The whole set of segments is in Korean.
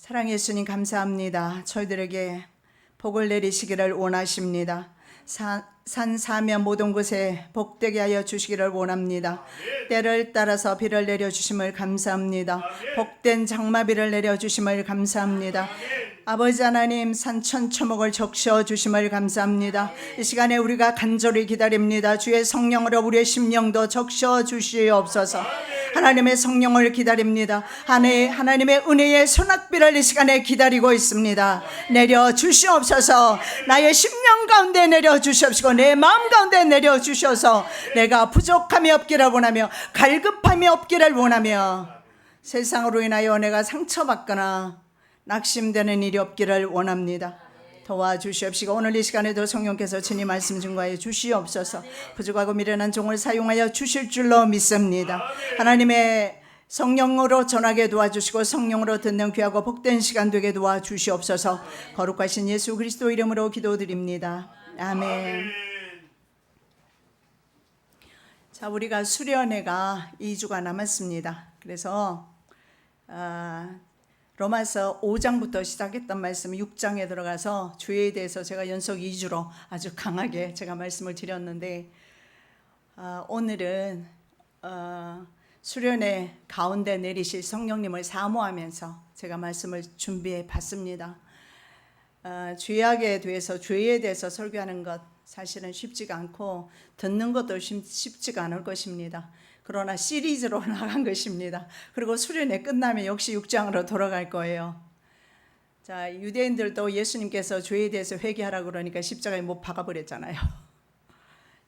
사랑의 예수님 감사합니다. 저희들에게 복을 내리시기를 원하십니다. 산 사면 모든 곳에 복되게 하여 주시기를 원합니다. 때를 따라서 비를 내려주심을 감사합니다. 복된 장마비를 내려주심을 감사합니다. 아버지 하나님, 산천초목을 적셔 주심을 감사합니다. 이 시간에 우리가 간절히 기다립니다. 주의 성령으로 우리의 심령도 적셔 주시옵소서. 하나님의 성령을 기다립니다. 하나님의 은혜의 소낙비를 이 시간에 기다리고 있습니다. 내려 주시옵소서. 나의 심령 가운데 내려 주시옵시고 내 마음 가운데 내려 주셔서 내가 부족함이 없기를 원하며 갈급함이 없기를 원하며 세상으로 인하여 내가 상처받거나 낙심되는 일이 없기를 원합니다. 도와주시옵시고 오늘 이 시간에도 성령께서 주님 말씀 증거하여 주시옵소서. 부족하고 미련한 종을 사용하여 주실 줄로 믿습니다. 하나님의 성령으로 전하게 도와주시고 성령으로 듣는 귀하고 복된 시간 되게 도와주시옵소서. 거룩하신 예수 그리스도 이름으로 기도드립니다. 아멘. 자, 우리가 수련회가 2주가 남았습니다. 그래서 로마서 5장부터 시작했던 말씀 6장에 들어가서 죄에 대해서 제가 연속 2주로 아주 강하게 제가 말씀을 드렸는데 오늘은 수련회 가운데 내리실 성령님을 사모하면서 제가 말씀을 준비해 봤습니다. 죄악에 대해서, 죄에 대해서 설교하는 것 사실은 쉽지가 않고 듣는 것도 쉽지가 않을 것입니다. 그러나 시리즈로 나간 것입니다. 그리고 수련회 끝나면 역시 6장으로 돌아갈 거예요. 자, 유대인들도 예수님께서 죄에 대해서 회개하라고 그러니까 십자가에 못 박아버렸잖아요.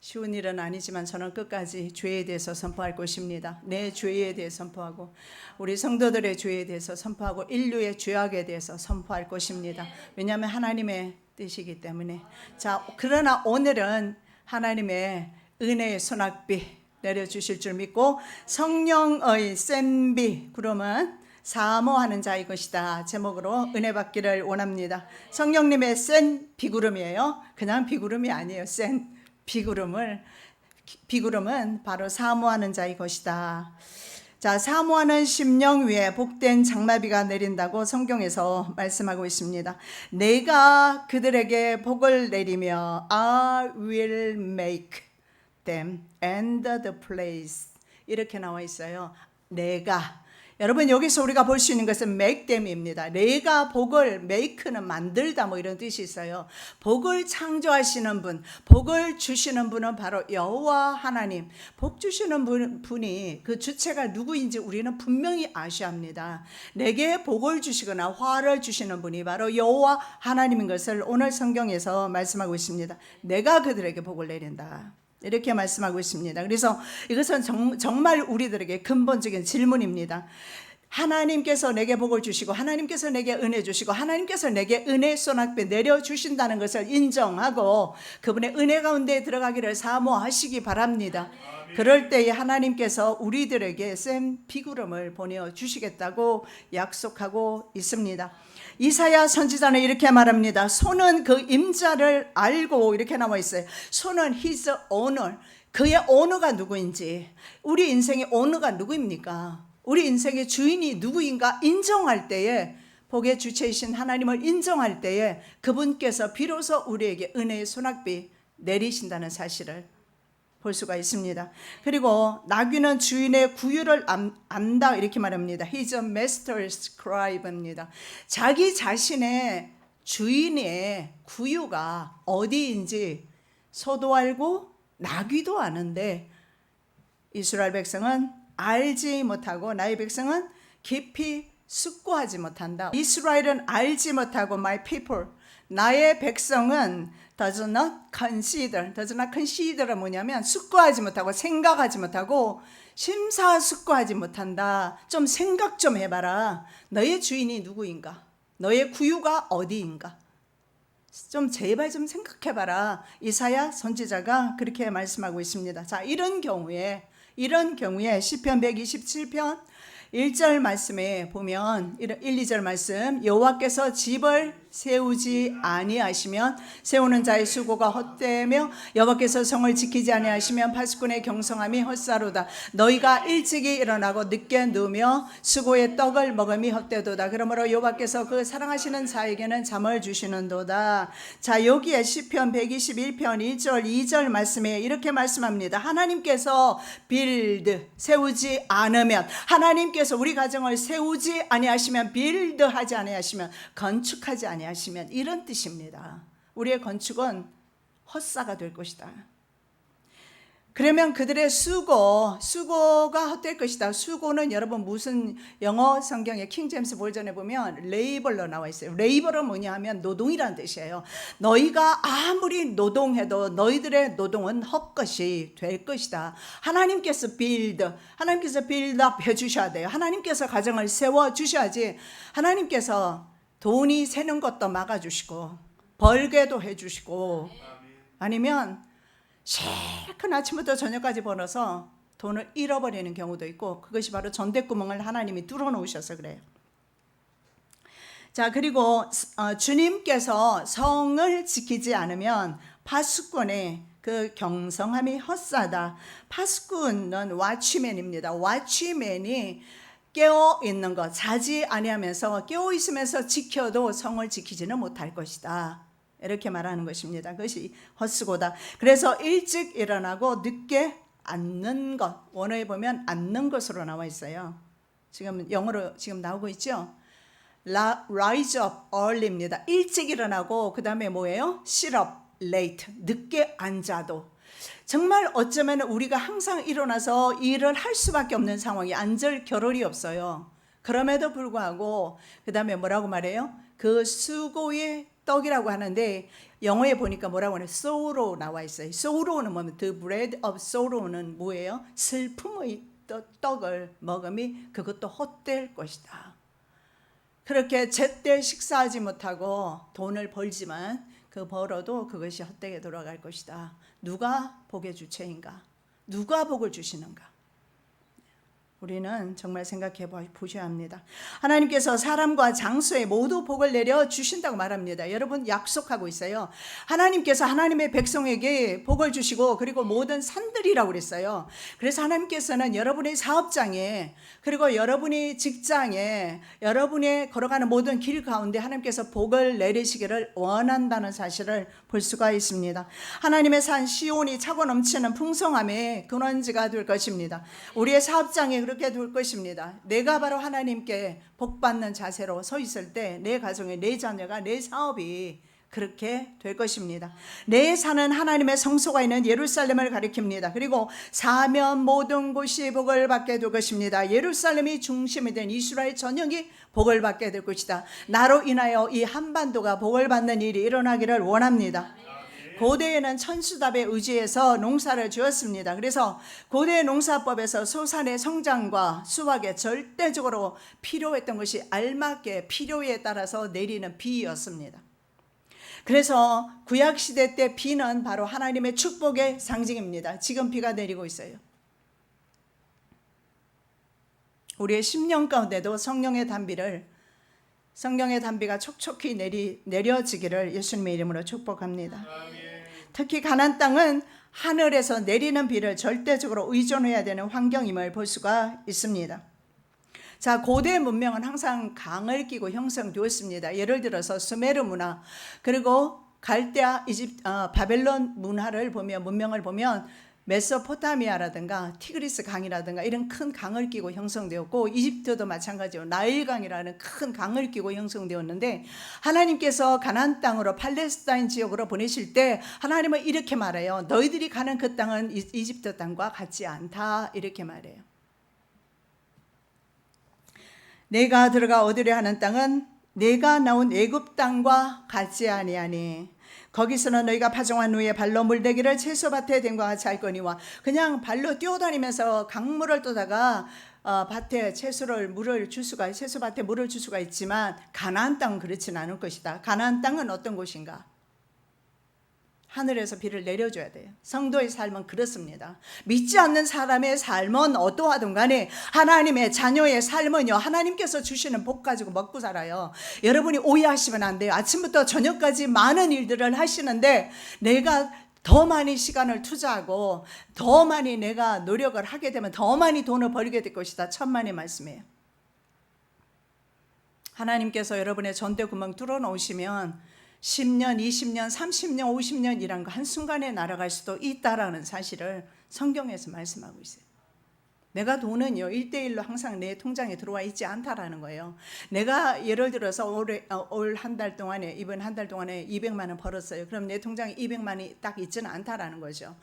쉬운 일은 아니지만 저는 끝까지 죄에 대해서 선포할 것입니다. 내 죄에 대해 선포하고 우리 성도들의 죄에 대해서 선포하고 인류의 죄악에 대해서 선포할 것입니다. 왜냐하면 하나님의 뜻이기 때문에. 자, 그러나 오늘은 하나님의 은혜의 소낙비 내려주실 줄 믿고 성령의 센 비 구름은 사모하는 자의 것이다 제목으로 은혜 받기를 원합니다. 성령님의 센 비구름이에요. 그냥 비구름이 아니에요. 센 비구름은 바로 사모하는 자의 것이다. 자, 사모하는 심령 위에 복된 장마비가 내린다고 성경에서 말씀하고 있습니다. 내가 그들에게 복을 내리며 I will make them and the place 이렇게 나와 있어요. 내가, 여러분 여기서 우리가 볼 수 있는 것은 make them입니다. 내가 복을, make는 만들다 뭐 이런 뜻이 있어요. 복을 창조하시는 분, 복을 주시는 분은 바로 여호와 하나님. 복 주시는 분이 그 주체가 누구인지 우리는 분명히 아셔야 합니다. 내게 복을 주시거나 화를 주시는 분이 바로 여호와 하나님인 것을 오늘 성경에서 말씀하고 있습니다. 내가 그들에게 복을 내린다 이렇게 말씀하고 있습니다. 그래서 이것은 정말 우리들에게 근본적인 질문입니다. 하나님께서 내게 복을 주시고 하나님께서 내게 은혜 주시고 하나님께서 내게 은혜 소낙비 내려주신다는 것을 인정하고 그분의 은혜 가운데 들어가기를 사모하시기 바랍니다. 그럴 때에 하나님께서 우리들에게 센 비구름을 보내주시겠다고 약속하고 있습니다. 이사야 선지자는 이렇게 말합니다. 손은 그 임자를 알고 이렇게 나와 있어요. 손은 his owner, 그의 오너가 누구인지, 우리 인생의 오너가 누구입니까? 우리 인생의 주인이 누구인가 인정할 때에, 복의 주체이신 하나님을 인정할 때에 그분께서 비로소 우리에게 은혜의 소낙비 내리신다는 사실을 볼 수가 있습니다. 그리고 나귀는 주인의 구유를 안다 이렇게 말합니다. He's a master's scribe입니다. 자기 자신의 주인의 구유가 어디인지 소도 알고 나귀도 아는데 이스라엘 백성은 알지 못하고 나의 백성은 깊이 숙고하지 못한다. 이스라엘은 알지 못하고 my people, 나의 백성은 does not consider은 뭐냐면 숙고하지 못하고 생각하지 못하고 심사숙고하지 못한다. 좀 생각 좀 해봐라. 너의 주인이 누구인가? 너의 구유가 어디인가? 좀 제발 좀 생각해봐라. 이사야 선지자가 그렇게 말씀하고 있습니다. 자, 이런 경우에 시편 127편 1절 말씀에 보면 1, 2절 말씀 여호와께서 집을 세우지 아니하시면 세우는 자의 수고가 헛되며 여호와께서 성을 지키지 아니하시면 파수꾼의 경성함이 헛사로다. 너희가 일찍이 일어나고 늦게 누우며 수고의 떡을 먹음이 헛되도다. 그러므로 여호와께서 그 사랑하시는 자에게는 잠을 주시는도다. 자, 여기에 시편 121편 1절 2절 말씀에 이렇게 말씀합니다. 하나님께서 빌드 세우지 않으면, 하나님께서 우리 가정을 세우지 아니하시면, 빌드 하지 아니하시면, 건축하지 아니하시면, 이런 뜻입니다. 우리의 건축은 헛사가 될 것이다. 그러면 그들의 수고가 헛될 것이다. 수고는 여러분 무슨 영어 성경의 킹제임스 버전에 보면 레이벌로 나와 있어요. 레이벌은 뭐냐 하면 노동이라는 뜻이에요. 너희가 아무리 노동해도 너희들의 노동은 헛것이 될 것이다. 하나님께서 빌드업 해주셔야 돼요. 하나님께서 가정을 세워주셔야지. 하나님께서 돈이 새는 것도 막아주시고 벌게도 해주시고, 아니면 실컷 아침부터 저녁까지 벌어서 돈을 잃어버리는 경우도 있고, 그것이 바로 전대구멍을 하나님이 뚫어놓으셔서 그래요. 자, 그리고 주님께서 성을 지키지 않으면 파수꾼의 그 경성함이 헛사다. 파수꾼은 와치맨입니다. 와치맨이 깨어있는 것, 자지 아니하면서 깨어있으면서 지켜도 성을 지키지는 못할 것이다. 이렇게 말하는 것입니다. 그것이 헛수고다. 그래서 일찍 일어나고 늦게 앉는 것, 원어에 보면 앉는 것으로 나와 있어요. 지금 영어로 지금 나오고 있죠. Rise up early입니다. 일찍 일어나고 그 다음에 뭐예요? Sit up late, 늦게 앉아도. 정말 어쩌면 우리가 항상 일어나서 일을 할 수밖에 없는 상황이, 앉을 겨를이 없어요. 그럼에도 불구하고 그 다음에 뭐라고 말해요? 그 수고의 떡이라고 하는데 영어에 보니까 뭐라고 하냐, sorrow 나와 있어요. sorrow는 뭐냐면 the bread of sorrow는 뭐예요? 슬픔의 떡을 먹음이 그것도 헛될 것이다. 그렇게 제때 식사하지 못하고 돈을 벌지만 그 벌어도 그것이 헛되게 돌아갈 것이다. 누가 복의 주체인가? 누가 복을 주시는가? 우리는 정말 생각해 보셔야 합니다. 하나님께서 사람과 장소에 모두 복을 내려 주신다고 말합니다. 여러분 약속하고 있어요. 하나님께서 하나님의 백성에게 복을 주시고, 그리고 모든 산들이라고 그랬어요. 그래서 하나님께서는 여러분의 사업장에, 그리고 여러분의 직장에, 여러분의 걸어가는 모든 길 가운데 하나님께서 복을 내리시기를 원한다는 사실을 볼 수가 있습니다. 하나님의 산 시온이 차고 넘치는 풍성함의 근원지가 될 것입니다. 우리의 사업장에 그렇게 될 것입니다. 내가 바로 하나님께 복받는 자세로 서 있을 때 내 가정에, 내 자녀가, 내 사업이 그렇게 될 것입니다. 내 산은 하나님의 성소가 있는 예루살렘을 가리킵니다. 그리고 사면 모든 곳이 복을 받게 될 것입니다. 예루살렘이 중심이 된 이스라엘 전역이 복을 받게 될 것이다. 나로 인하여 이 한반도가 복을 받는 일이 일어나기를 원합니다. 고대에는 천수답에 의지해서 농사를 지었습니다. 그래서 고대 농사법에서 소산의 성장과 수확에 절대적으로 필요했던 것이 알맞게 필요에 따라서 내리는 비였습니다. 그래서 구약시대 때 비는 바로 하나님의 축복의 상징입니다. 지금 비가 내리고 있어요. 우리의 심령 가운데도 성령의 단비가 촉촉히 내려지기를 예수님의 이름으로 축복합니다. 특히 가나안 땅은 하늘에서 내리는 비를 절대적으로 의존해야 되는 환경임을 볼 수가 있습니다. 자, 고대 문명은 항상 강을 끼고 형성되었습니다. 예를 들어서 수메르 문화, 그리고 갈대아, 바벨론 문명을 보면 메소포타미아라든가 티그리스 강이라든가 이런 큰 강을 끼고 형성되었고, 이집트도 마찬가지로 나일강이라는 큰 강을 끼고 형성되었는데, 하나님께서 가나안 땅으로 팔레스타인 지역으로 보내실 때 하나님은 이렇게 말해요. 너희들이 가는 그 땅은 이집트 땅과 같지 않다, 이렇게 말해요. 내가 들어가 얻으려 하는 땅은 내가 나온 애굽 땅과 같지 아니하니 거기서는 너희가 파종한 후에 발로 물대기를 채소밭에 댐과 같이 할 거니와. 그냥 발로 뛰어다니면서 강물을 떠다가 밭에 채소밭에 물을 줄 수가 있지만 가나안 땅은 그렇지는 않을 것이다. 가나안 땅은 어떤 곳인가? 하늘에서 비를 내려줘야 돼요. 성도의 삶은 그렇습니다. 믿지 않는 사람의 삶은 어떠하든 간에 하나님의 자녀의 삶은요, 하나님께서 주시는 복 가지고 먹고 살아요. 여러분이 오해하시면 안 돼요. 아침부터 저녁까지 많은 일들을 하시는데 내가 더 많이 시간을 투자하고 더 많이 내가 노력을 하게 되면 더 많이 돈을 벌게 될 것이다. 천만의 말씀이에요. 하나님께서 여러분의 전대구멍 뚫어놓으시면 10년, 20년, 30년, 50년이란 거 한순간에 날아갈 수도 있다라는 사실을 성경에서 말씀하고 있어요. 내가 돈은요 1대1로 항상 내 통장에 들어와 있지 않다라는 거예요. 내가 예를 들어서 올 한 달 동안에, 이번 한 달 동안에 200만 원 벌었어요. 그럼 내 통장에 200만 원이 딱 있지는 않다라는 거죠.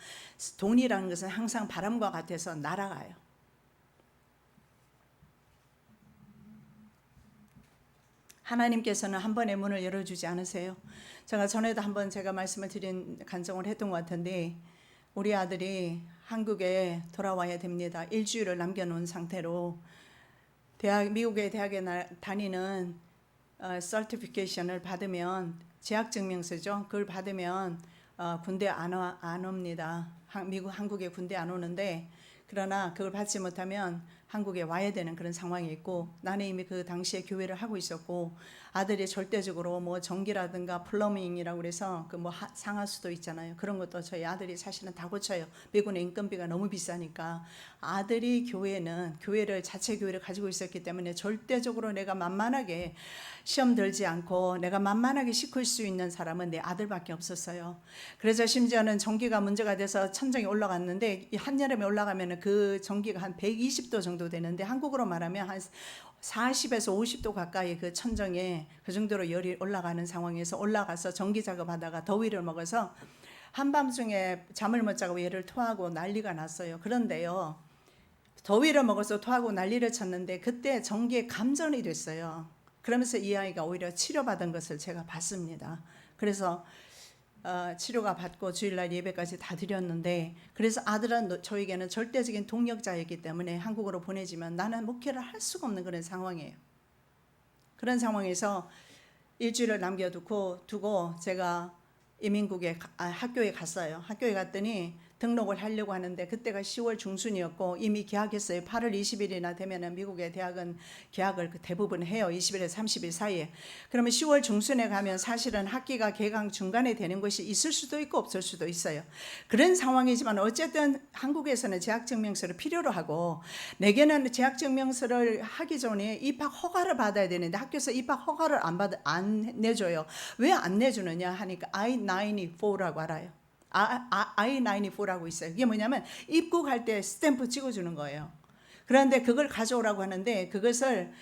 돈이라는 것은 항상 바람과 같아서 날아가요. 하나님께서는 한 번의 문을 열어주지 않으세요. 제가 전에도 한번 제가 말씀을 드린 간증을 했던 것 같은데, 우리 아들이 한국에 돌아와야 됩니다. 일주일을 남겨놓은 상태로 미국의 대학에 다니는 서티피케이션을 받으면, 재학증명서죠. 그걸 받으면 군대 안 옵니다. 한국에 군대 안 오는데, 그러나 그걸 받지 못하면 한국에 와야 되는 그런 상황이 있고, 나는 이미 그 당시에 교회를 하고 있었고, 아들이 절대적으로 뭐 전기라든가 플러밍이라고 그래서 그 뭐 상하수도 있잖아요. 그런 것도 저희 아들이 사실은 다 고쳐요. 미국의 인건비가 너무 비싸니까. 아들이 교회를 자체 교회를 가지고 있었기 때문에 절대적으로 내가 만만하게 시험 들지 않고 내가 만만하게 시킬 수 있는 사람은 내 아들밖에 없었어요. 그래서 심지어는 전기가 문제가 돼서 천정이 올라갔는데, 한여름에 올라가면 그 전기가 한 120도 정도 되는데, 한국으로 말하면 한 40에서 50도 가까이 그 천정에 그 정도로 열이 올라가는 상황에서 올라가서 전기 작업하다가 더위를 먹어서 한밤중에 잠을 못 자고 얘를 토하고 난리가 났어요. 그런데요, 더위를 먹어서 토하고 난리를 쳤는데 그때 전기에 감전이 됐어요. 그러면서 이 아이가 오히려 치료받은 것을 제가 봤습니다. 그래서 치료가 받고 주일날 예배까지 다 드렸는데, 그래서 아들은 저에게는 절대적인 동력자이기 때문에 한국으로 보내지만 나는 목회를 할 수가 없는 그런 상황이에요. 그런 상황에서 일주일을 남겨두고 제가 이민국에 학교에 갔어요. 학교에 갔더니 등록을 하려고 하는데 그때가 10월 중순이었고 이미 계약했어요. 8월 20일이나 되면은 미국의 대학은 계약을 대부분 해요. 20일에서 30일 사이에. 그러면 10월 중순에 가면 사실은 학기가 개강 중간에 되는 것이 있을 수도 있고 없을 수도 있어요. 그런 상황이지만 어쨌든 한국에서는 재학증명서를 필요로 하고, 내게는 재학증명서를 하기 전에 입학 허가를 받아야 되는데 학교에서 입학 허가를 안 내줘요. 왜 안 내주느냐 하니까 I-94라고 알아요. I-94라고 있어요. 이게 뭐냐면 입국할 때 스탬프 찍어주는 거예요. 그런데 그걸 가져오라고 하는데, 그것을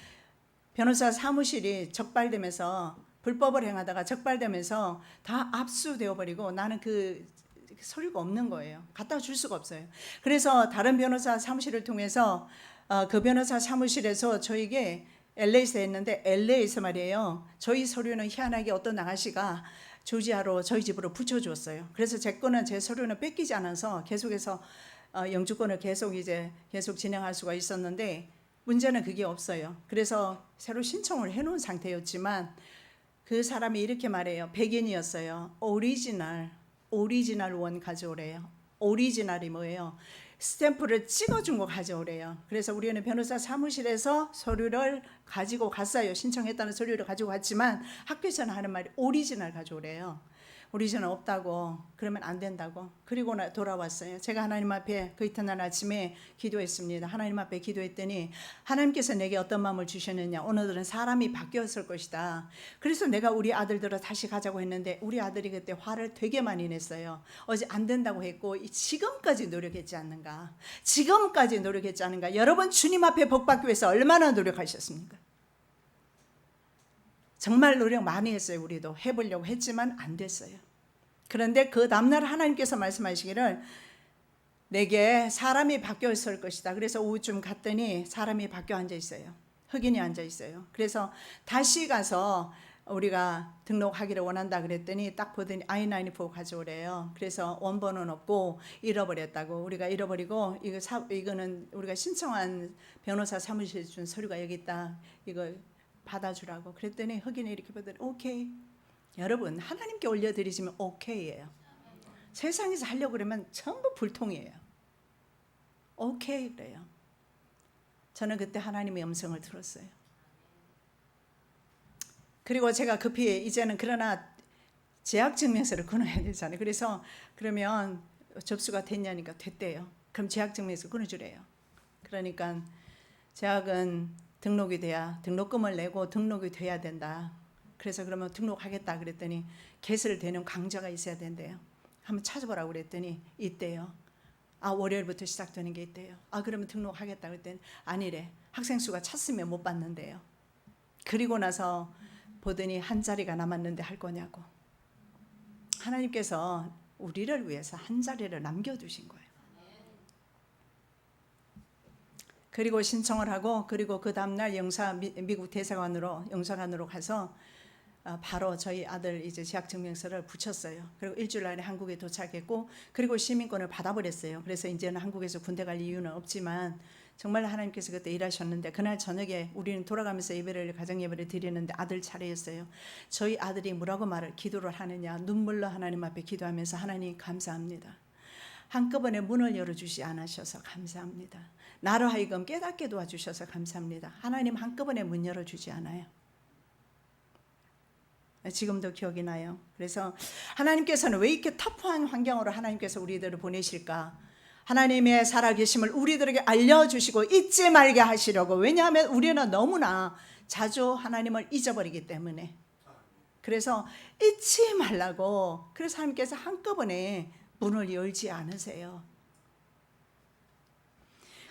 변호사 사무실이 적발되면서, 불법을 행하다가 적발되면서 다 압수되어 버리고 나는 그 서류가 없는 거예요. 갖다 줄 수가 없어요. 그래서 다른 변호사 사무실을 통해서 그 변호사 사무실에서 저에게 LA에서 했는데, LA에서 말이에요, 저희 서류는 희한하게 어떤 아가씨가 조지아로 저희 집으로 붙여줬어요. 그래서 제 서류는 뺏기지 않아서 계속해서 영주권을 계속 진행할 수가 있었는데, 문제는 그게 없어요. 그래서 새로 신청을 해놓은 상태였지만 그 사람이 이렇게 말해요. 백인이었어요. 오리지널 원 가져오래요. 오리지널이 뭐예요? 스탬프를 찍어준 거 가져오래요. 그래서 우리는 변호사 사무실에서 서류를 가지고 갔어요. 신청했다는 서류를 가지고 갔지만 학교에서는 하는 말이 오리지널 가져오래요. 오리지널 없다고, 그러면 안 된다고. 그리고 돌아왔어요. 제가 하나님 앞에 그 이튿날 아침에 기도했습니다. 하나님 앞에 기도했더니 하나님께서 내게 어떤 마음을 주셨느냐, 오늘들은 사람이 바뀌었을 것이다. 그래서 내가 우리 아들들을 다시 가자고 했는데 우리 아들이 그때 화를 되게 많이 냈어요. 어제 안 된다고 했고 지금까지 노력했지 않는가. 여러분, 주님 앞에 복 받기 위해서 얼마나 노력하셨습니까? 정말 노력 많이 했어요. 우리도 해보려고 했지만 안 됐어요. 그런데 그 다음날 하나님께서 말씀하시기를 내게 사람이 바뀌어 있을 것이다. 그래서 오후쯤 갔더니 사람이 바뀌어 앉아 있어요. 흑인이 앉아 있어요. 그래서 다시 가서 우리가 등록하기를 원한다 그랬더니 딱 보더니 I-94 가져오래요. 그래서 원본은 없고 잃어버렸다고. 우리가 잃어버리고 이거는 우리가 신청한 변호사 사무실에 준 서류가 여기 있다. 이거 받아주라고. 그랬더니 흑인이 이렇게 보더니 오케이. 여러분, 하나님께 올려드리시면 오케이예요. 세상에서 하려고 그러면 전부 불통이에요. 오케이 그래요. 저는 그때 하나님의 음성을 들었어요. 그리고 제가 급히 이제는 그러나 재학증명서를 끊어야 되잖아요. 그래서 그러면 접수가 됐냐니까 됐대요. 그럼 재학증명서 끊어주래요. 그러니까 재학은 등록이 돼야 등록금을 내고 등록이 돼야 된다. 그래서 그러면 등록하겠다 그랬더니 개설되는 강좌가 있어야 된대요. 한번 찾아보라고 그랬더니 있대요. 아, 월요일부터 시작되는 게 있대요. 아, 그러면 등록하겠다 그랬더니 아니래. 학생 수가 찼으면 못 받는데요. 그리고 나서 보더니 한 자리가 남았는데 할 거냐고. 하나님께서 우리를 위해서 한 자리를 남겨두신 거예요. 그리고 신청을 하고 그리고 그 다음날 미국 대사관으로 영사관으로 가서 바로 저희 아들 이제 재학증명서를 붙였어요. 그리고 일주일 안에 한국에 도착했고 그리고 시민권을 받아버렸어요. 그래서 이제는 한국에서 군대 갈 이유는 없지만 정말 하나님께서 그때 일하셨는데 그날 저녁에 우리는 돌아가면서 예배를 가정 예배를 드리는데 아들 차례였어요. 저희 아들이 뭐라고 기도를 하느냐, 눈물로 하나님 앞에 기도하면서 하나님 감사합니다. 한꺼번에 문을 열어주지 않으셔서 감사합니다. 나로 하여금 깨닫게 도와주셔서 감사합니다. 하나님 한꺼번에 문 열어주지 않아요. 지금도 기억이 나요. 그래서 하나님께서는 왜 이렇게 터프한 환경으로 하나님께서 우리들을 보내실까? 하나님의 살아계심을 우리들에게 알려주시고 잊지 말게 하시려고. 왜냐하면 우리는 너무나 자주 하나님을 잊어버리기 때문에. 그래서 잊지 말라고. 그래서 하나님께서 한꺼번에 문을 열지 않으세요.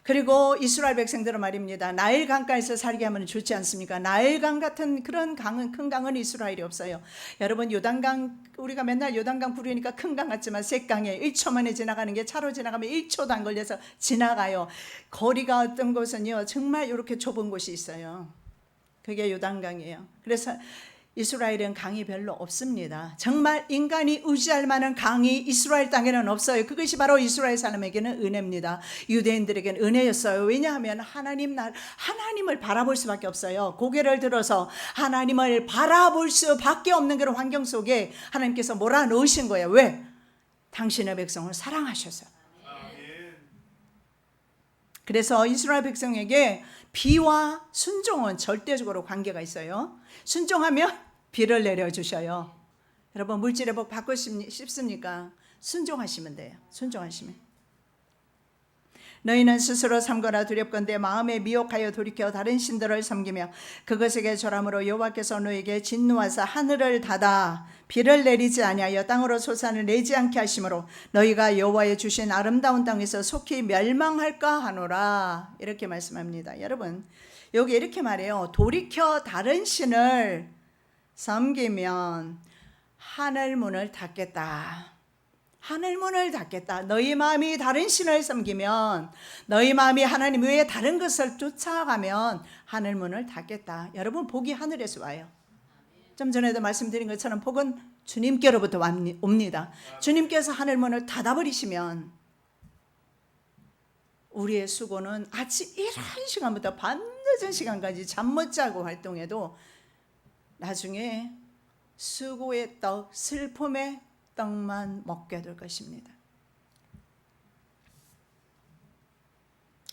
그리고 이스라엘 백성들은 말입니다. 나일 강가에서 살게 하면 좋지 않습니까? 나일강 같은 그런 강은, 큰 강은 이스라엘이 없어요. 여러분 요단강, 우리가 맨날 요단강 부르니까 큰 강 같지만 셋강에 1초 만에 지나가는 게 차로 지나가면 1초도 안 걸려서 지나가요. 거리가 어떤 곳은요 정말 이렇게 좁은 곳이 있어요. 그게 요단강이에요. 그래서 이스라엘은 강이 별로 없습니다. 정말 인간이 의지할 만한 강이 이스라엘 땅에는 없어요. 그것이 바로 이스라엘 사람에게는 은혜입니다. 유대인들에게는 은혜였어요. 왜냐하면 하나님을 바라볼 수밖에 없어요. 고개를 들어서 하나님을 바라볼 수밖에 없는 그런 환경 속에 하나님께서 몰아넣으신 거예요. 왜? 당신의 백성을 사랑하셔서. 그래서 이스라엘 백성에게 비와 순종은 절대적으로 관계가 있어요. 순종하면 비를 내려주셔요. 여러분 물질의 복 받고 싶습니까? 순종하시면 돼요. 순종하시면. 너희는 스스로 삼거나 두렵건대 마음에 미혹하여 돌이켜 다른 신들을 섬기며 그것에게 절함으로 여호와께서 너에게 진노하사 하늘을 닫아 비를 내리지 아니하여 땅으로 소산을 내지 않게 하심으로 너희가 여호와의 주신 아름다운 땅에서 속히 멸망할까 하노라. 이렇게 말씀합니다. 여러분 여기 이렇게 말해요. 돌이켜 다른 신을 섬기면 하늘문을 닫겠다. 하늘문을 닫겠다. 너희 마음이 다른 신을 섬기면, 너희 마음이 하나님 외에 다른 것을 쫓아가면 하늘문을 닫겠다. 여러분 복이 하늘에서 와요. 좀 전에도 말씀드린 것처럼 복은 주님께로부터 옵니다. 주님께서 하늘문을 닫아버리시면 우리의 수고는 아침 이른 시간부터 밤늦은 시간까지 잠 못 자고 활동해도 나중에 수고의 떡, 슬픔의 떡만 먹게 될 것입니다.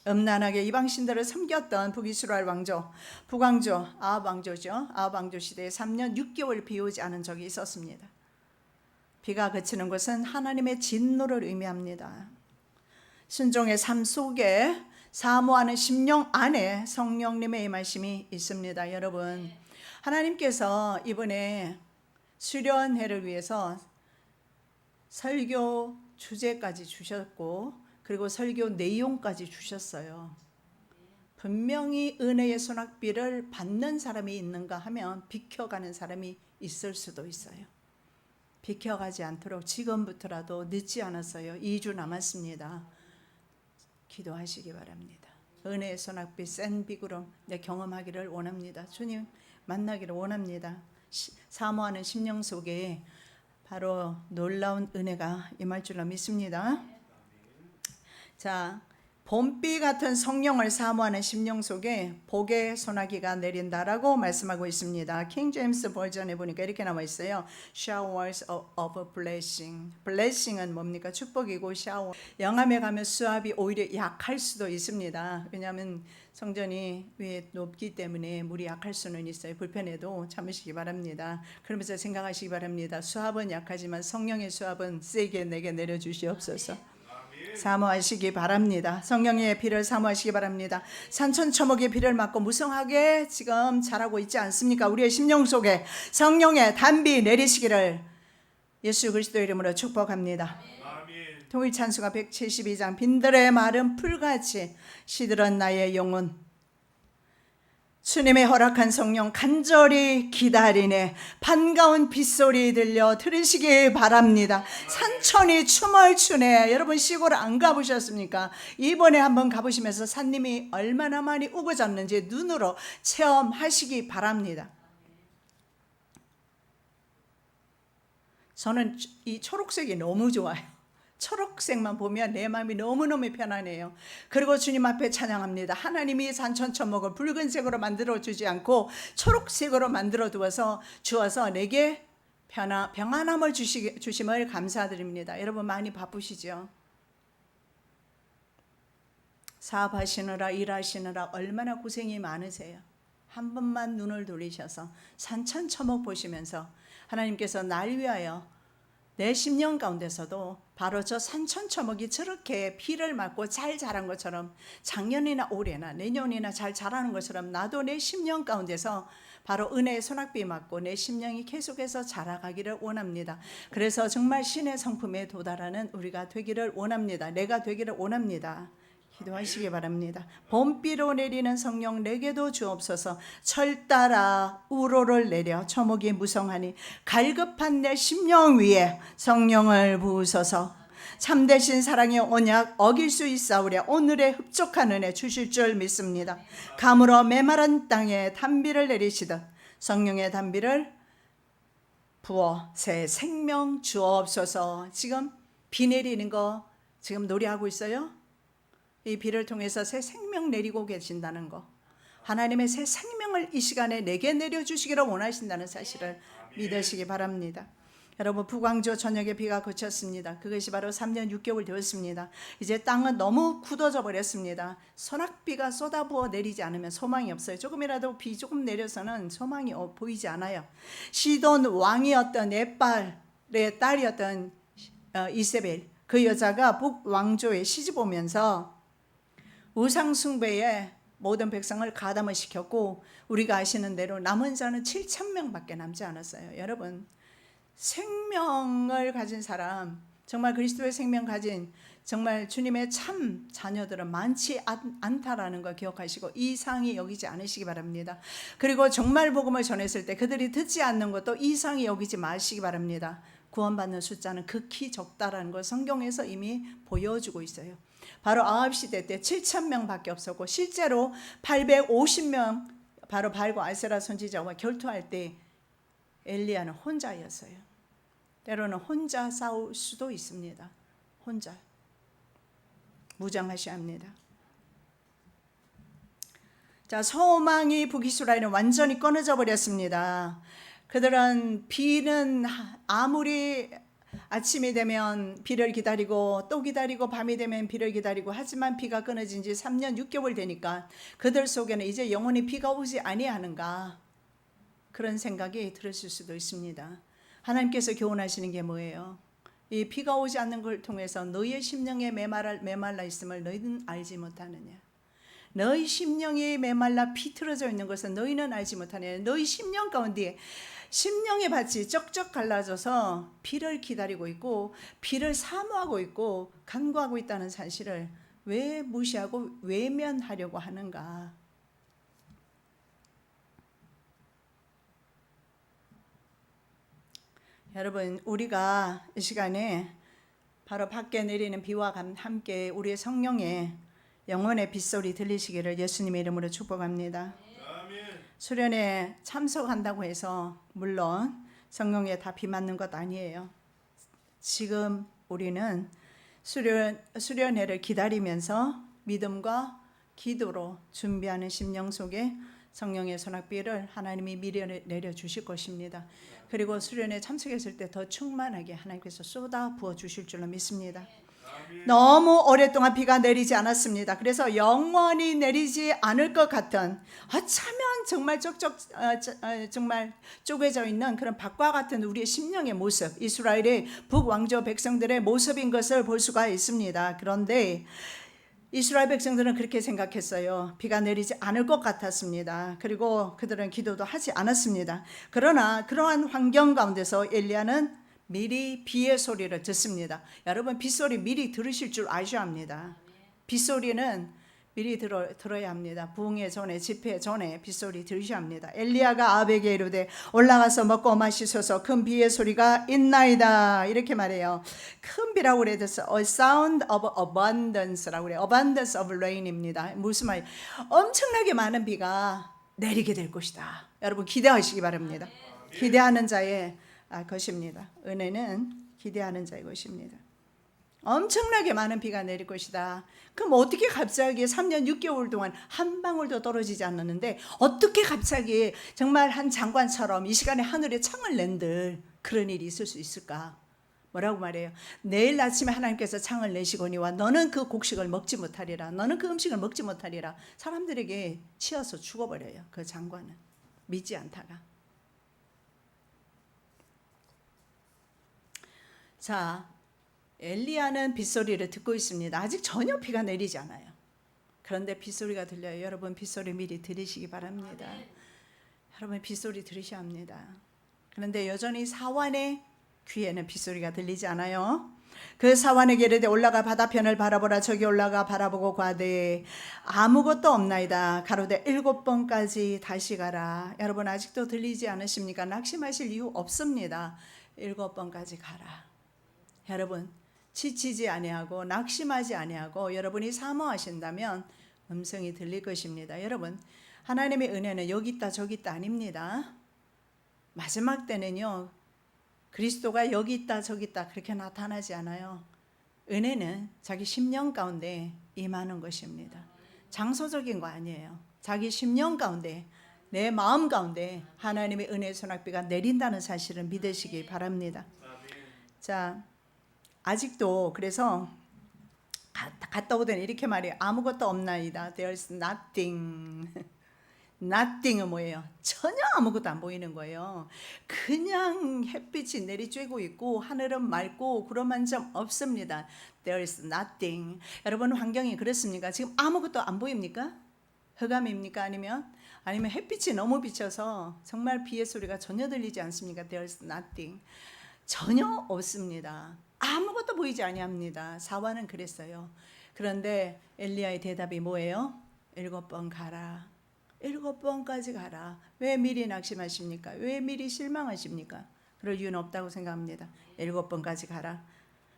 음란하게 이방신들을 섬겼던 북이스라엘 왕조, 북왕조, 아합 왕조죠. 아합 왕조 시대에 3년 6개월 비 오지 않은 적이 있었습니다. 비가 그치는 것은 하나님의 진노를 의미합니다. 순종의 삶 속에 사모하는 심령 안에 성령님의 임하심이 있습니다. 여러분 하나님께서 이번에 수련회를 위해서 설교 주제까지 주셨고 그리고 설교 내용까지 주셨어요. 분명히 은혜의 소낙비를 받는 사람이 있는가 하면 비켜가는 사람이 있을 수도 있어요. 비켜가지 않도록 지금부터라도 늦지 않았어요. 2주 남았습니다. 기도하시기 바랍니다. 은혜의 소낙비 센 비구름 내 경험하기를 원합니다. 주님 만나기를 원합니다. 사모하는 심령 속에 바로 놀라운 은혜가 임할 줄로 믿습니다. 자, 봄비 같은 성령을 사모하는 심령 속에 복의 소나기가 내린다라고 말씀하고 있습니다. 킹 제임스 버전에 보니까 이렇게 나와 있어요. Showers of blessing. blessing은 뭡니까? 축복이고 샤워. 영암에 가면 수압이 오히려 약할 수도 있습니다. 왜냐하면 성전이 위에 높기 때문에 물이 약할 수는 있어요. 불편해도 참으시기 바랍니다. 그러면서 생각하시기 바랍니다. 수압은 약하지만 성령의 수압은 세게 내게 내려주시옵소서. 사모하시기 바랍니다. 성령의 비를 사모하시기 바랍니다. 산천초목의 비를 맞고 무성하게 지금 자라고 있지 않습니까? 우리의 심령 속에 성령의 단비 내리시기를 예수 그리스도의 이름으로 축복합니다. 통일 찬수가 172장 빈들의 마른 풀같이 시들은 나의 영혼 주님의 허락한 성령 간절히 기다리네. 반가운 빗소리 들려 들으시기 바랍니다. 산천이 춤을 추네. 여러분 시골 안 가보셨습니까? 이번에 한번 가보시면서 산님이 얼마나 많이 우거졌는지 눈으로 체험하시기 바랍니다. 저는 이 초록색이 너무 좋아요. 초록색만 보면 내 마음이 너무너무 편안해요. 그리고 주님 앞에 찬양합니다. 하나님이 산천초목을 붉은색으로 만들어 주지 않고 초록색으로 만들어 주어서 내게 평안함을 주심을 감사드립니다. 여러분 많이 바쁘시죠? 사업하시느라 일하시느라 얼마나 고생이 많으세요. 한 번만 눈을 돌리셔서 산천초목 보시면서 하나님께서 날 위하여 내 심령 가운데서도 바로 저 산천초목이 저렇게 피를 맞고 잘 자란 것처럼 작년이나 올해나 내년이나 잘 자라는 것처럼 나도 내 심령 가운데서 바로 은혜의 소낙비 맞고 내 심령이 계속해서 자라가기를 원합니다. 그래서 정말 신의 성품에 도달하는 우리가 되기를 원합니다. 내가 되기를 원합니다. 기도하시기 바랍니다. 봄비로 내리는 성령 내게도 주옵소서. 철 따라 우로를 내려 초목이 무성하니 갈급한 내 심령 위에 성령을 부으소서. 참되신 사랑의 언약 어길 수 있사오랴. 오늘의 흡족한 은혜 주실 줄 믿습니다. 감으로 메마른 땅에 단비를 내리시듯 성령의 단비를 부어 새 생명 주옵소서. 지금 비 내리는 거 지금 노래하고 있어요? 이 비를 통해서 새 생명 내리고 계신다는 거, 하나님의 새 생명을 이 시간에 내게 내려주시기를 원하신다는 사실을 믿으시기 바랍니다. 여러분 북광주 전역에 비가 그쳤습니다. 그것이 바로 3년 6개월 되었습니다. 이제 땅은 너무 굳어져 버렸습니다. 소낙비가 쏟아부어 내리지 않으면 소망이 없어요. 조금이라도 비 조금 내려서는 소망이 보이지 않아요. 시돈 왕이었던 넷발의 딸이었던 이세벨, 그 여자가 북왕조에 시집 오면서 우상 숭배에 모든 백성을 가담을 시켰고 우리가 아시는 대로 남은 자는 7,000명밖에 남지 않았어요. 여러분 생명을 가진 사람, 정말 그리스도의 생명 가진 정말 주님의 참 자녀들은 많지 않다라는 걸 기억하시고 이상히 여기지 않으시기 바랍니다. 그리고 정말 복음을 전했을 때 그들이 듣지 않는 것도 이상히 여기지 마시기 바랍니다. 구원받는 숫자는 극히 적다라는 걸 성경에서 이미 보여주고 있어요. 바로 아합시대 때 7,000명밖에 없었고 실제로 850명 바로 발과 아세라 선지자와 결투할 때 엘리야는 혼자였어요. 때로는 혼자 싸울 수도 있습니다. 혼자 무장하셔야 합니다. 자, 소망이 북이스라엘은 완전히 끊어져 버렸습니다. 그들은 비는 아무리 아침이 되면 비를 기다리고 또 기다리고 밤이 되면 비를 기다리고 하지만 비가 끊어진 지 3년 6개월 되니까 그들 속에는 이제 영원히 비가 오지 아니하는가 그런 생각이 들으실 수도 있습니다. 하나님께서 교훈하시는 게 뭐예요? 이 비가 오지 않는 걸 통해서 너희의 심령에 메말라 있음을 너희는 알지 못하느냐. 너희 심령이 메말라 비틀어져 있는 것은 너희는 알지 못하느냐. 너희 심령 가운데 심령의 밭이 쩍쩍 갈라져서 비를 기다리고 있고 비를 사모하고 있고 간구하고 있다는 사실을 왜 무시하고 외면하려고 하는가. 여러분 우리가 이 시간에 바로 밖에 내리는 비와 함께 우리의 성령의 영혼의 빗소리 들리시기를 예수님의 이름으로 축복합니다. 수련회 참석한다고 해서 물론 성령에 다 비 맞는 것 아니에요. 지금 우리는 수련회를 기다리면서 믿음과 기도로 준비하는 심령 속에 성령의 소낙비를 하나님이 미리 내려주실 것입니다. 그리고 수련회 참석했을 때 더 충만하게 하나님께서 쏟아 부어주실 줄로 믿습니다. 너무 오랫동안 비가 내리지 않았습니다. 그래서 영원히 내리지 않을 것 같은 어쩌면 정말 정말 쪼개져 있는 그런 밭과 같은 우리의 심령의 모습, 이스라엘의 북왕조 백성들의 모습인 것을 볼 수가 있습니다. 그런데 이스라엘 백성들은 그렇게 생각했어요. 비가 내리지 않을 것 같았습니다. 그리고 그들은 기도도 하지 않았습니다. 그러나 그러한 환경 가운데서 엘리야는 미리 비의 소리를 듣습니다. 여러분, 빗소리 미리 들으실 줄 아셔야 합니다. 빗소리는 미리 들어야 합니다. 부흥의 전에, 집회 전에 빗소리 들으셔야 합니다. 엘리야가 아합에게 이르되 올라가서 먹고 마시소서, 큰 비의 소리가 있나이다, 이렇게 말해요. 큰 비라고 그래야 돼서 A sound of abundance라고 그래요. Abundance of rain입니다. 무슨 말이에요? 엄청나게 많은 비가 내리게 될 것이다. 여러분, 기대하시기 바랍니다. 기대하는 자의 것입니다. 은혜는 기대하는 자의 것입니다. 엄청나게 많은 비가 내릴 것이다. 그럼 어떻게 갑자기 3년 6개월 동안 한 방울도 떨어지지 않았는데 어떻게 갑자기 정말 한 장관처럼 이 시간에 하늘에 창을 낸들 그런 일이 있을 수 있을까? 뭐라고 말해요? 내일 아침에 하나님께서 창을 내시거니와 너는 그 곡식을 먹지 못하리라. 너는 그 음식을 먹지 못하리라. 사람들에게 치여서 죽어버려요. 그 장관은 믿지 않다가. 자, 엘리야는 빗소리를 듣고 있습니다. 아직 전혀 비가 내리지 않아요. 그런데 빗소리가 들려요. 여러분, 빗소리 미리 들으시기 바랍니다. 여러분, 빗소리 들으셔야 합니다. 그런데 여전히 사환의 귀에는 빗소리가 들리지 않아요. 그 사환에게 이르되 올라가 바다편을 바라보라. 저기 올라가 바라보고 가되 아무것도 없나이다. 가로되 7번까지 다시 가라. 여러분, 아직도 들리지 않으십니까? 낙심하실 이유 없습니다. 7번까지 가라. 여러분, 지치지 아니하고 낙심하지 아니하고 여러분이 사모하신다면 음성이 들릴 것입니다. 여러분, 하나님의 은혜는 여기 있다 저기 있다 아닙니다. 마지막 때는요, 그리스도가 여기 있다 저기 있다 그렇게 나타나지 않아요. 은혜는 자기 심령 가운데 임하는 것입니다. 장소적인 거 아니에요. 자기 심령 가운데, 내 마음 가운데 하나님의 은혜의 소낙비가 내린다는 사실을 믿으시기 바랍니다. 자, 아직도 그래서 갔다 오더니 이렇게 말해요. 아무것도 없나이다. There's nothing. nothing은 뭐예요? 전혀 아무것도 안 보이는 거예요. 그냥 햇빛이 내리쬐고 있고 하늘은 맑고 구름 한 점 없습니다. There's nothing. 여러분, 환경이 그렇습니까? 지금 아무것도 안 보입니까? 흑암입니까? 아니면 햇빛이 너무 비쳐서 정말 비의 소리가 전혀 들리지 않습니까? There's nothing. 전혀 없습니다. 아무것도 보이지 아니합니다. 사환은 그랬어요. 그런데 엘리야의 대답이 뭐예요? 7번 가라. 7번까지 가라. 왜 미리 낙심하십니까? 왜 미리 실망하십니까? 그럴 이유는 없다고 생각합니다. 7번까지 가라.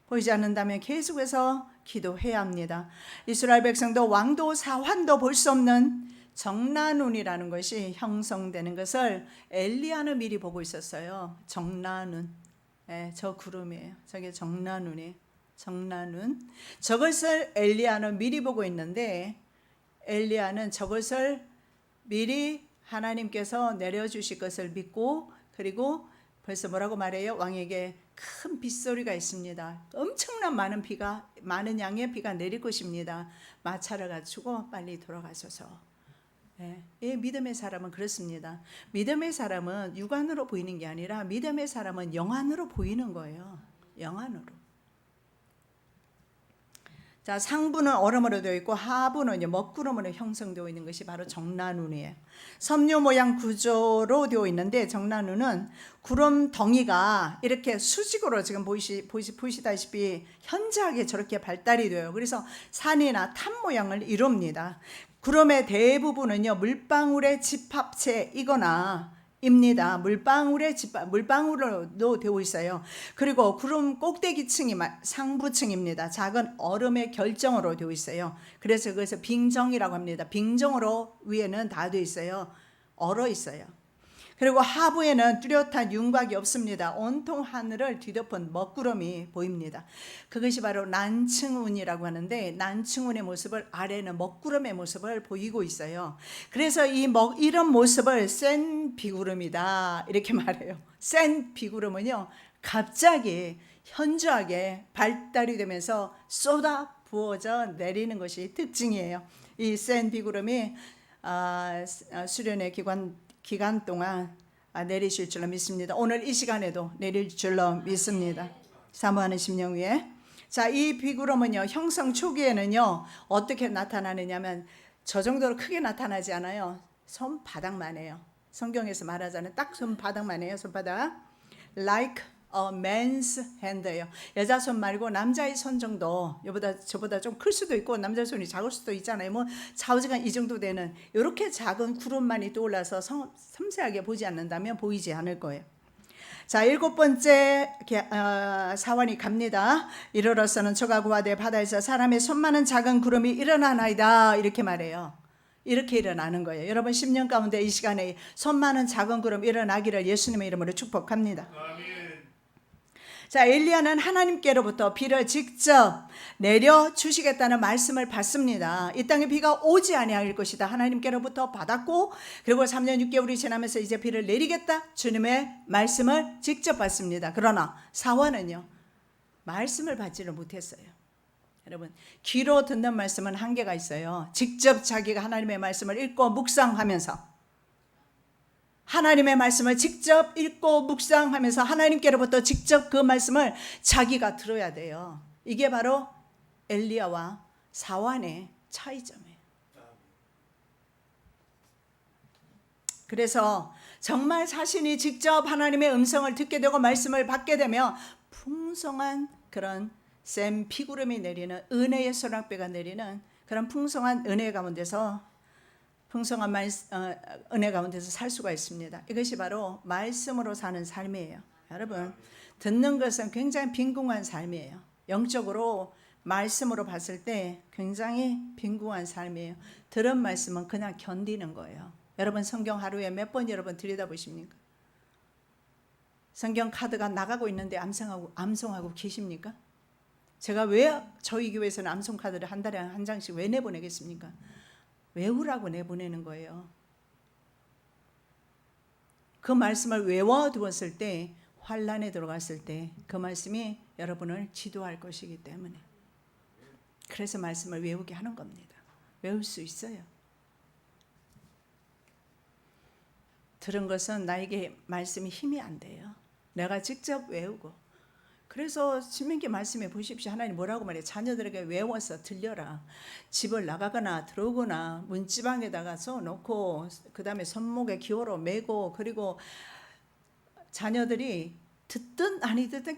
보이지 않는다면 계속해서 기도해야 합니다. 이스라엘 백성도 왕도 사환도 볼 수 없는 정나눈이라는 것이 형성되는 것을 엘리야는 미리 보고 있었어요. 정나눈. 네, 저 구름이에요. 저게 정나눈이에요. 정나눈. 저것을 엘리야는 미리 보고 있는데 엘리야는 저것을 미리 하나님께서 내려주실 것을 믿고, 그리고 벌써 뭐라고 말해요? 왕에게 큰 빗소리가 있습니다. 엄청난 많은 양의 비가 내릴 것입니다. 마차를 갖추고 빨리 돌아가소서. 네, 이 믿음의 사람은 그렇습니다. 믿음의 사람은 육안으로 보이는 게 아니라 믿음의 사람은 영안으로 보이는 거예요. 영안으로. 자, 상부는 얼음으로 되어 있고 하부는 먹구름으로 형성되어 있는 것이 바로 정나눈이에요. 섬유 모양 구조로 되어 있는데 정나눈은 구름 덩이가 이렇게 수직으로 지금 보시다시피 현저하게 저렇게 발달이 돼요. 그래서 산이나 탑 모양을 이룹니다. 구름의 대부분은요, 물방울의 집합체이거나 입니다. 물방울로 되어 있어요. 그리고 구름 꼭대기층이 상부층입니다. 작은 얼음의 결정으로 되어 있어요. 그래서 그것을 빙정이라고 합니다. 빙정으로 위에는 다 되어 있어요. 얼어 있어요. 그리고 하부에는 뚜렷한 윤곽이 없습니다. 온통 하늘을 뒤덮은 먹구름이 보입니다. 그것이 바로 난층운이라고 하는데, 난층운의 모습을, 아래는 먹구름의 모습을 보이고 있어요. 그래서 이런 모습을 센 비구름이다 이렇게 말해요. 센 비구름은요, 갑자기 현저하게 발달이 되면서 쏟아 부어져 내리는 것이 특징이에요. 이 센 비구름이 수련의 기간 동안 내리실 줄로 믿습니다. 오늘 이 시간에도 내릴 줄로 믿습니다. 사모하는 심령 위에. 자, 이 비구름은요, 형성 초기에는요 어떻게 나타나느냐면 저 정도로 크게 나타나지 않아요. 손바닥만 해요. 성경에서 말하자면 딱 손바닥만 해요. 손바닥. Like a man's hand예요. 여자 손 말고 남자의 손 정도, 저보다 좀 클 수도 있고 남자 손이 작을 수도 있잖아요. 뭐 좌우지간 이 정도 되는 이렇게 작은 구름만이 떠올라서 섬세하게 보지 않는다면 보이지 않을 거예요. 자, 7번째 사원이 갑니다. 이르러서는 저가 구하되 바다에서 사람의 손만한 작은 구름이 일어나나이다 이렇게 말해요. 이렇게 일어나는 거예요. 여러분 10년 가운데 이 시간에 손만한 작은 구름 일어나기를 예수님의 이름으로 축복합니다. 아멘. 자, 엘리야는 하나님께로부터 비를 직접 내려 주시겠다는 말씀을 받습니다. 이 땅에 비가 오지 아니할 것이다 하나님께로부터 받았고, 그리고 3년 6개월이 지나면서 이제 비를 내리겠다 주님의 말씀을 직접 받습니다. 그러나 사원은요, 말씀을 받지를 못했어요. 여러분, 귀로 듣는 말씀은 한계가 있어요. 직접 자기가 하나님의 말씀을 읽고 묵상하면서, 하나님의 말씀을 직접 읽고 묵상하면서 하나님께로부터 직접 그 말씀을 자기가 들어야 돼요. 이게 바로 엘리야와 사완의 차이점이에요. 그래서 정말 자신이 직접 하나님의 음성을 듣게 되고 말씀을 받게 되면 풍성한 그런 센 피구름이 내리는, 은혜의 소낙비가 내리는 그런 풍성한 은혜 가운데서, 풍성한 은혜 가운데서 살 수가 있습니다. 이것이 바로 말씀으로 사는 삶이에요. 여러분, 듣는 것은 굉장히 빈궁한 삶이에요. 영적으로 말씀으로 봤을 때 굉장히 빈궁한 삶이에요. 들은 말씀은 그냥 견디는 거예요. 여러분, 성경 하루에 몇 번 여러분 들여다보십니까? 성경 카드가 나가고 있는데 암송하고 계십니까? 제가 왜 저희 교회에서는 암송 카드를 한 달에 한 장씩 왜 내보내겠습니까? 외우라고 내보내는 거예요. 그 말씀을 외워두었을 때, 환란에 들어갔을 때 그 말씀이 여러분을 지도할 것이기 때문에, 그래서 말씀을 외우게 하는 겁니다. 외울 수 있어요. 들은 것은 나에게 말씀이 힘이 안 돼요. 내가 직접 외우고. 그래서 신명기 말씀해 보십시오. 하나님 뭐라고 말해요? 자녀들에게 외워서 들려라. 집을 나가거나 들어오거나 문지방에다가 써놓고, 그 다음에 손목에 기호로 메고, 그리고 자녀들이 듣든 아니 듣든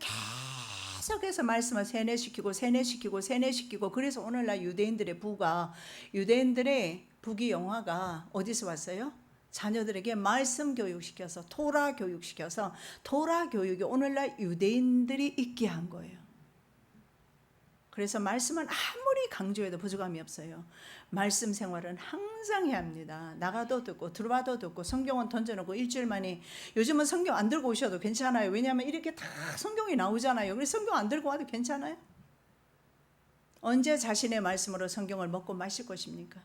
계속해서 말씀을 세뇌시키고, 그래서 오늘날 유대인들의 부귀 영화가 어디서 왔어요? 자녀들에게 말씀 교육시켜서, 토라 교육시켜서, 토라 교육이 오늘날 유대인들이 있게 한 거예요. 그래서 말씀은 아무리 강조해도 부족함이 없어요. 말씀 생활은 항상 해야 합니다. 나가도 듣고 들어와도 듣고, 성경은 던져놓고 일주일 만에, 요즘은 성경 안 들고 오셔도 괜찮아요. 왜냐하면 이렇게 다 성경이 나오잖아요. 그래서 성경 안 들고 와도 괜찮아요. 언제 자신의 말씀으로 성경을 먹고 마실 것입니까?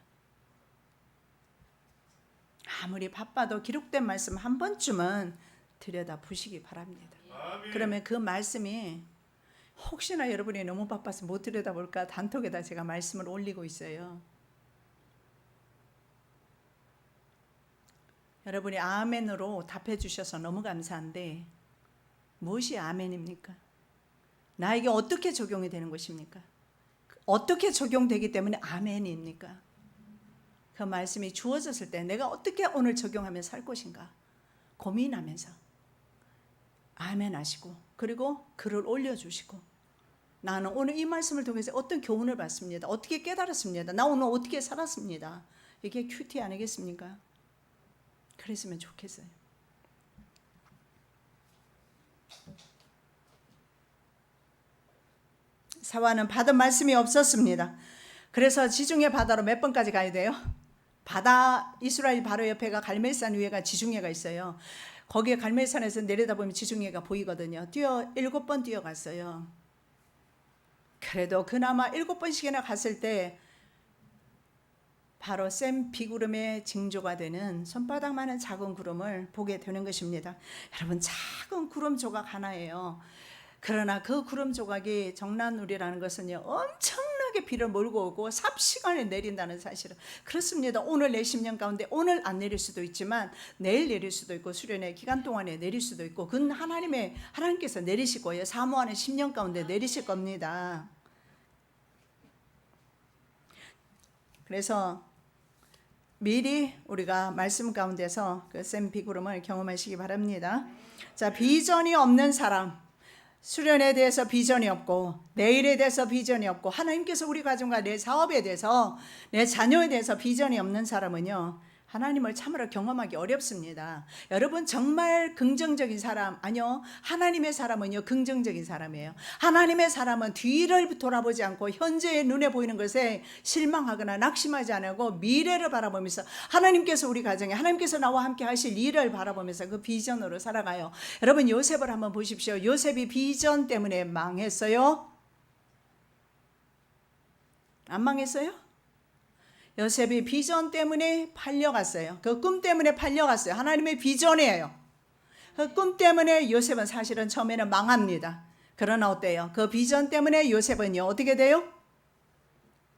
아무리 바빠도 기록된 말씀 한 번쯤은 들여다 보시기 바랍니다. 아멘. 그러면 그 말씀이, 혹시나 여러분이 너무 바빠서 못 들여다볼까 단톡에다 제가 말씀을 올리고 있어요. 여러분이 아멘으로 답해 주셔서 너무 감사한데, 무엇이 아멘입니까? 나에게 어떻게 적용이 되는 것입니까? 어떻게 적용되기 때문에 아멘입니까? 그 말씀이 주어졌을 때 내가 어떻게 오늘 적용하며 살 것인가 고민하면서 아멘 하시고, 그리고 글을 올려주시고, 나는 오늘 이 말씀을 통해서 어떤 교훈을 받습니다. 어떻게 깨달았습니다. 나 오늘 어떻게 살았습니다. 이게 큐티 아니겠습니까? 그랬으면 좋겠어요. 사와는 받은 말씀이 없었습니다. 그래서 지중해 바다로 몇 번까지 가야 돼요? 바다 이스라엘 바로 옆에가 갈멜산 위에가 지중해가 있어요. 거기에 갈멜산에서 내려다보면 지중해가 보이거든요. 7번 뛰어갔어요. 그래도 그나마 7번씩이나 갔을 때 바로 센 비구름의 징조가 되는 손바닥만한 작은 구름을 보게 되는 것입니다. 여러분, 작은 구름 조각 하나예요. 그러나 그 구름 조각이 정난울이라는 것은요, 엄청나게 비를 몰고 오고 삽시간에 내린다는 사실은 그렇습니다. 오늘 내 10년 가운데 오늘 안 내릴 수도 있지만 내일 내릴 수도 있고 수련의 기간 동안에 내릴 수도 있고, 그건 하나님께서 내리실 거예요. 사모하는 10년 가운데 내리실 겁니다. 그래서 미리 우리가 말씀 가운데서 그 센 비구름을 경험하시기 바랍니다. 자, 비전이 없는 사람, 수련에 대해서 비전이 없고 내일에 대해서 비전이 없고 하나님께서 우리 가정과 내 사업에 대해서 내 자녀에 대해서 비전이 없는 사람은요, 하나님을 참으로 경험하기 어렵습니다. 여러분, 정말 긍정적인 사람, 아니요, 하나님의 사람은요 긍정적인 사람이에요. 하나님의 사람은 뒤를 돌아보지 않고 현재의 눈에 보이는 것에 실망하거나 낙심하지 않고 미래를 바라보면서 하나님께서 우리 가정에, 하나님께서 나와 함께 하실 일을 바라보면서 그 비전으로 살아가요. 여러분, 요셉을 한번 보십시오. 요셉이 비전 때문에 망했어요? 안 망했어요? 요셉이 비전 때문에 팔려갔어요. 그 꿈 때문에 팔려갔어요. 하나님의 비전이에요. 그 꿈 때문에 요셉은 사실은 처음에는 망합니다. 그러나 어때요? 그 비전 때문에 요셉은요 어떻게 돼요?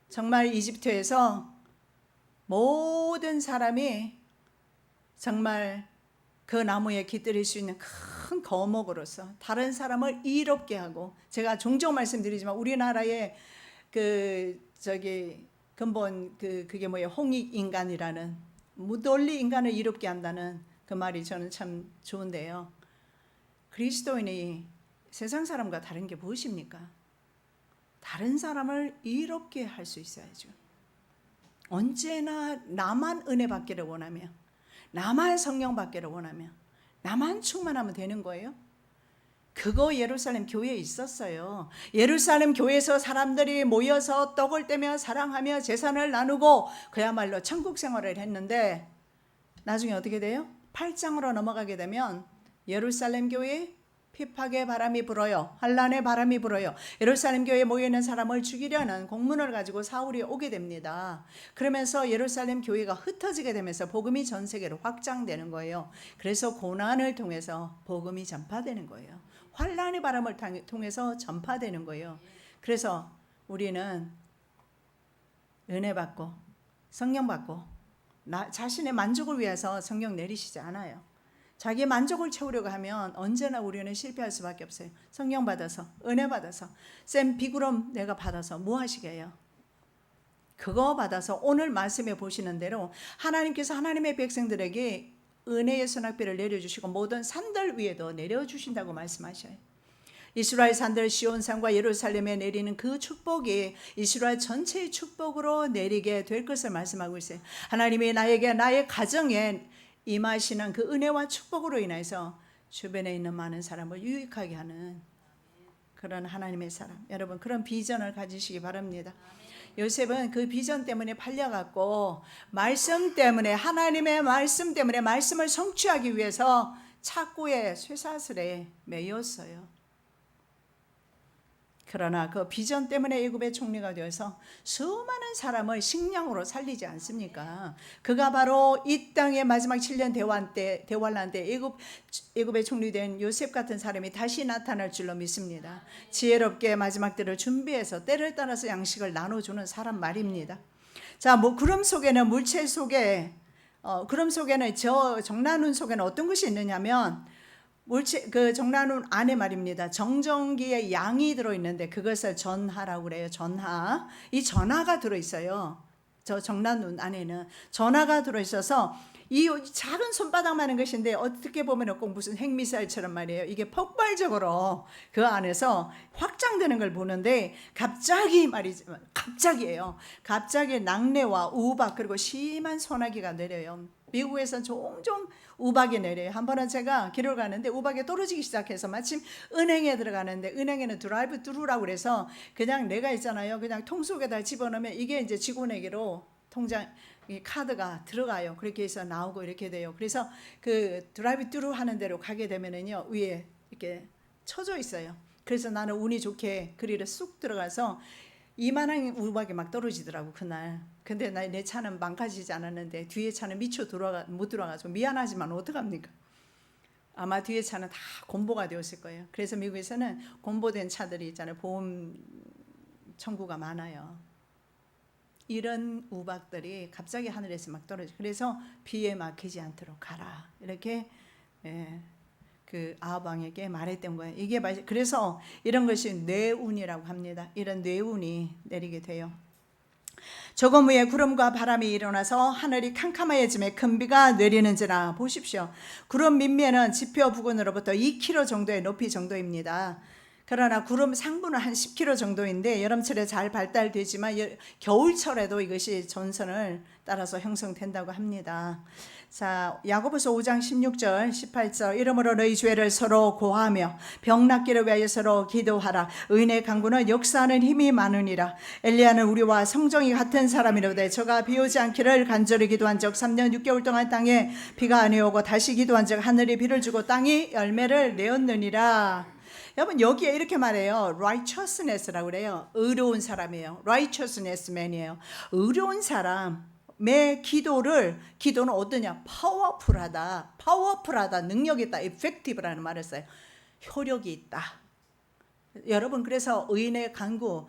정말 이집트에서 모든 사람이 정말 그 나무에 깃들일 수 있는 큰 거목으로서 다른 사람을 이롭게 하고, 제가 종종 말씀드리지만 우리나라의 근본 그게 뭐예요? 홍익인간이라는, 무돌리 인간을 이롭게 한다는 그 말이 저는 참 좋은데요. 그리스도인이 세상 사람과 다른 게 무엇입니까? 다른 사람을 이롭게 할 수 있어야죠. 언제나 나만 은혜 받기를 원하며, 나만 성령 받기를 원하며, 나만 충만하면 되는 거예요. 그거 예루살렘 교회에 있었어요. 예루살렘 교회에서 사람들이 모여서 떡을 떼며 사랑하며 재산을 나누고 그야말로 천국 생활을 했는데, 나중에 어떻게 돼요? 8장으로 넘어가게 되면 예루살렘 교회에 핍박의 바람이 불어요. 환난의 바람이 불어요. 예루살렘 교회에 모여있는 사람을 죽이려는 공문을 가지고 사울이 오게 됩니다. 그러면서 예루살렘 교회가 흩어지게 되면서 복음이 전 세계로 확장되는 거예요. 그래서 고난을 통해서 복음이 전파되는 거예요. 환난의 바람을 통해서 전파되는 거예요. 그래서 우리는 은혜 받고 성령 받고 자신의 만족을 위해서 성령 내리시지 않아요. 자기 만족을 채우려고 하면 언제나 우리는 실패할 수밖에 없어요. 성령 받아서, 은혜 받아서, 센 비구름 내가 받아서 뭐 하시게요? 그거 받아서 오늘 말씀에 보시는 대로 하나님께서 하나님의 백성들에게 은혜의 소낙비를 내려주시고 모든 산들 위에도 내려주신다고 말씀하셔요. 이스라엘 산들 시온산과 예루살렘에 내리는 그 축복이 이스라엘 전체의 축복으로 내리게 될 것을 말씀하고 있어요. 하나님이 나에게, 나의 가정에 임하시는 그 은혜와 축복으로 인해서 주변에 있는 많은 사람을 유익하게 하는 그런 하나님의 사람, 여러분, 그런 비전을 가지시기 바랍니다. 요셉은 그 비전 때문에 팔려갔고, 말씀 때문에, 하나님의 말씀 때문에 말씀을 성취하기 위해서 착고의 쇠사슬에 매였어요. 그러나 그 비전 때문에 애굽의 총리가 되어서 수많은 사람을 식량으로 살리지 않습니까? 그가 바로 이 땅의 마지막 7년 대환란 때 애굽의 총리 된 요셉 같은 사람이 다시 나타날 줄로 믿습니다. 지혜롭게 마지막 때를 준비해서 때를 따라서 양식을 나눠주는 사람 말입니다. 자, 구름 속에는, 물체 속에, 구름 속에는, 저 정난운 속에는 어떤 것이 있느냐면, 그 정난운 안에 말입니다. 정전기에 양이 들어있는데 그것을 전하라고 그래요. 전하. 이 전하가 들어있어요. 저 정난운 안에는 전하가 들어있어서 이 작은 손바닥만한 것인데 어떻게 보면 꼭 무슨 핵미사일처럼 말이에요. 이게 폭발적으로 그 안에서 확장되는 걸 보는데 갑자기예요. 갑자기 낙뢰와 우박 그리고 심한 소나기가 내려요. 미국에서 종종 우박이 내려요. 한 번은 제가 길을 가는데 우박이 떨어지기 시작해서 마침 은행에 들어가는데, 은행에는 드라이브 트루라고 그래서 그냥 내가 있잖아요. 그냥 통 속에다 집어넣으면 이게 이제 지구내기로 통장 이 카드가 들어가요. 그렇게 해서 나오고 이렇게 돼요. 그래서 그 드라이브 뚜루 하는 데로 가게 되면은요, 위에 이렇게 쳐져 있어요. 그래서 나는 운이 좋게 그리를 쑥 들어가서 이만한 우박이 막 떨어지더라고 그날. 근데 내 차는 망가지지 않았는데 뒤에 차는 미처 못 들어가서 미안하지만 어떡합니까? 아마 뒤에 차는 다 곰보가 되었을 거예요. 그래서 미국에서는 곰보된 차들이 있잖아요. 보험 청구가 많아요. 이런 우박들이 갑자기 하늘에서 막 떨어져. 그래서 비에 막히지 않도록 가라. 이렇게 그 아합왕에게 말했던 거예요. 이게 그래서 이런 것이 뇌운이라고 합니다. 이런 뇌운이 내리게 돼요. 조금 후에 구름과 바람이 일어나서 하늘이 캄캄해짐에 큰 비가 내리는지라. 보십시오. 구름 밑면은 지표 부근으로부터 2km 정도의 높이 정도입니다. 그러나 구름 상부는 한 10km 정도인데 여름철에 잘 발달되지만 겨울철에도 이것이 전선을 따라서 형성된다고 합니다. 자, 야고보서 5장 16절 18절 이러므로 너희 죄를 서로 고하며 병 낫기를 위하여 서로 기도하라. 의인의 강구는 역사하는 힘이 많으니라. 엘리야는 우리와 성정이 같은 사람이로되 저가 비 오지 않기를 간절히 기도한 적 3년 6개월 동안 땅에 비가 아니오고 다시 기도한 적 하늘이 비를 주고 땅이 열매를 내었느니라. 여러분 여기에 이렇게 말해요. righteousness라고 그래요. 의로운 사람이에요. righteousness man이에요. 의로운 사람의 기도는 어떠냐? 파워풀하다, 능력이 있다, effective라는 말을 써요. 효력이 있다. 여러분 그래서 의인의 간구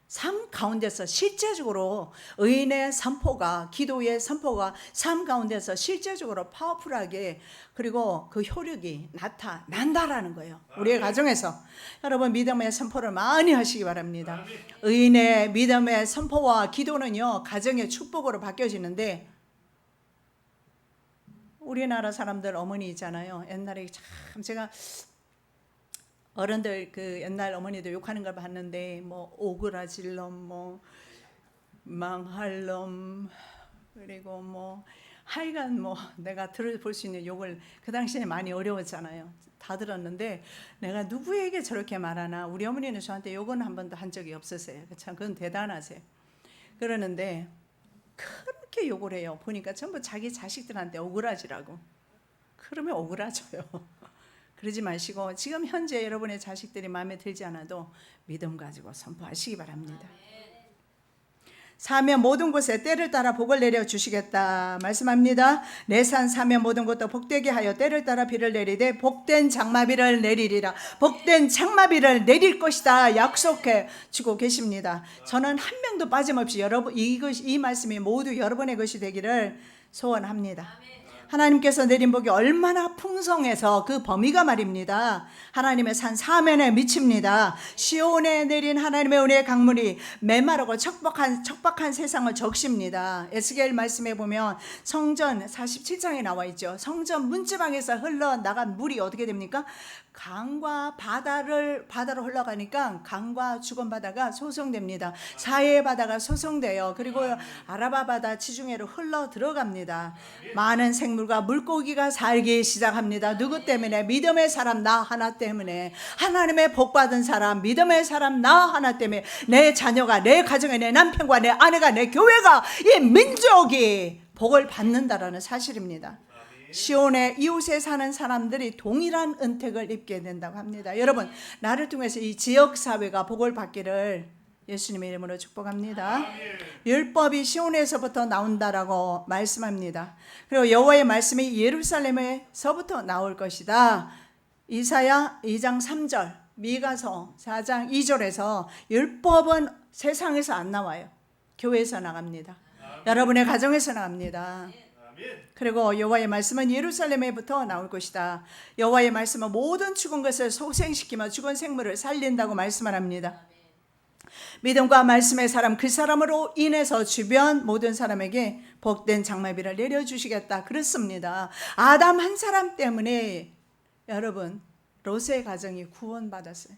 삶 가운데서 실제적으로 의인의 선포가, 기도의 선포가 삶 가운데서 실제적으로 파워풀하게 그리고 그 효력이 나타난다라는 거예요. 우리의 가정에서. 여러분 믿음의 선포를 많이 하시기 바랍니다. 의인의 믿음의 선포와 기도는요 가정의 축복으로 바뀌어지는데, 우리나라 사람들 어머니 있잖아요. 옛날에 참 제가 어른들 그 옛날 어머니들 욕하는 걸 봤는데 뭐 오그라질 놈, 뭐 망할 놈, 그리고 뭐 하여간 뭐 내가 들어볼 수 있는 욕을 그 당시에 많이 어려웠잖아요. 다 들었는데 내가 누구에게 저렇게 말하나. 우리 어머니는 저한테 욕은 한 번도 한 적이 없었어요. 참 그건 대단하세요. 그러는데 그렇게 욕을 해요. 보니까 전부 자기 자식들한테 오그라지라고. 그러면 오그라져요. 그러지 마시고 지금 현재 여러분의 자식들이 마음에 들지 않아도 믿음 가지고 선포하시기 바랍니다. 사면 모든 곳에 때를 따라 복을 내려 주시겠다 말씀합니다. 내 산 사면 모든 곳도 복되게 하여 때를 따라 비를 내리되 복된 장마비를 내리리라. 복된 장마비를 내릴 것이다 약속해 주고 계십니다. 저는 한 명도 빠짐없이 여러분 이 말씀이 모두 여러분의 것이 되기를 소원합니다. 하나님께서 내린 복이 얼마나 풍성해서 그 범위가 말입니다. 하나님의 산 사면에 미칩니다. 시온에 내린 하나님의 은혜의 강물이 메마르고 척박한 세상을 적십니다. 에스겔 말씀에 보면 성전 47장에 나와 있죠. 성전 문지방에서 흘러나간 물이 어떻게 됩니까? 강과 바다로 흘러가니까 강과 죽은 바다가 소성됩니다. 사해의 바다가 소성돼요. 그리고 아라바 바다 지중해로 흘러 들어갑니다. 많은 생물과 물고기가 살기 시작합니다. 누구 때문에? 믿음의 사람 나 하나 때문에. 하나님의 복 받은 사람, 믿음의 사람 나 하나 때문에 내 자녀가, 내 가정에, 내 남편과 내 아내가, 내 교회가, 이 민족이 복을 받는다라는 사실입니다. 시온의 이웃에 사는 사람들이 동일한 은택을 입게 된다고 합니다. 여러분 나를 통해서 이 지역사회가 복을 받기를 예수님의 이름으로 축복합니다. 율법이 시온에서부터 나온다라고 말씀합니다. 그리고 여호와의 말씀이 예루살렘에서부터 나올 것이다. 이사야 2장 3절, 미가서 4장 2절에서 율법은 세상에서 안 나와요. 교회에서 나갑니다. 여러분의 가정에서 나갑니다. 그리고 여호와의 말씀은 예루살렘에부터 나올 것이다. 여호와의 말씀은 모든 죽은 것을 소생시키며 죽은 생물을 살린다고 말씀을 합니다. 믿음과 말씀의 사람, 그 사람으로 인해서 주변 모든 사람에게 복된 장마비를 내려주시겠다 그렇습니다. 아담 한 사람 때문에 여러분 롯의 가정이 구원받았어요.